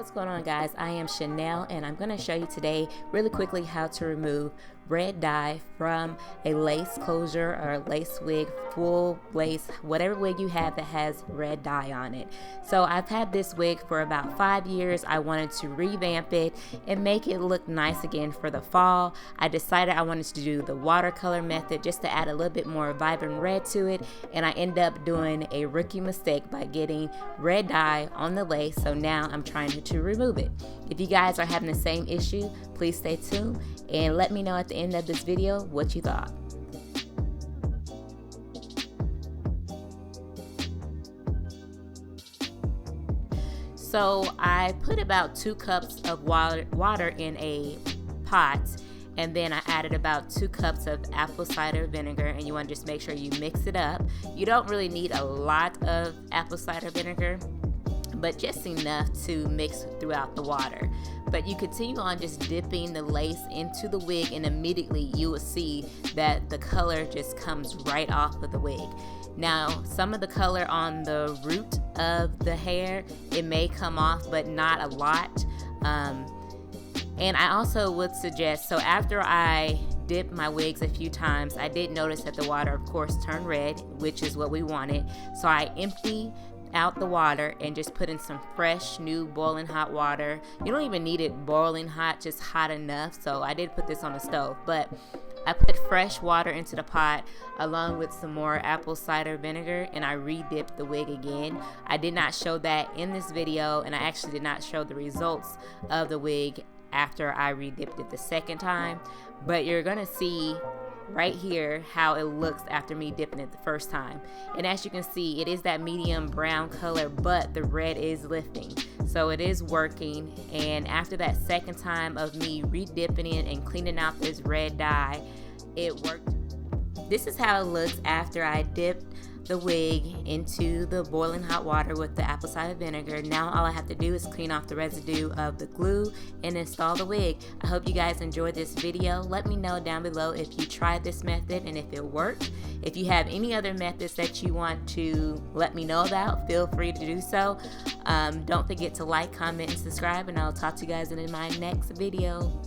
What's going on, guys? I am Chanel, and I'm going to show you today really quickly how to remove red dye from a lace closure or a lace wig, full lace, whatever wig you have that has red dye on it. So I've had this wig for about 5 years. I wanted to revamp it and make it look nice again for the fall. I decided I wanted to do the watercolor method just to add a little bit more vibrant red to it, and I ended up doing a rookie mistake by getting red dye on the lace. So now I'm trying to remove it. If you guys are having the same issue, please stay tuned and let me know at the end of this video what you thought. So I put about 2 cups of water in a pot, and then I added about 2 cups of apple cider vinegar, and you want to just make sure you mix it up. You don't really need a lot of apple cider vinegar, but just enough to mix throughout the water. But you continue on just dipping the lace into the wig, and immediately you will see that the color just comes right off of the wig. Now, some of the color on the root of the hair, it may come off, but not a lot. And I also would suggest, so after I dip my wigs a few times, I did notice that the water, of course, turned red, which is what we wanted. So I empty out the water and just put in some fresh, new boiling hot water. You don't even need it boiling hot, just hot enough. So I did put this on the stove, but I put fresh water into the pot along with some more apple cider vinegar, and I re-dipped the wig again. I did not show that in this video, and I actually did not show the results of the wig after I re-dipped it the second time, but you're gonna see right here how it looks after me dipping it the first time. And as you can see, it is that medium brown color, but the red is lifting, so it is working. And after that second time of me re-dipping it and cleaning out this red dye, it worked. This is how it looks after I dipped the wig into the boiling hot water with the apple cider vinegar. Now all I have to do is clean off the residue of the glue and install the wig. I hope you guys enjoyed this video. Let me know down below if you tried this method and if it worked. If you have any other methods that you want to let me know about, feel free to do so. Don't forget to like, comment, and subscribe, and I'll talk to you guys in my next video.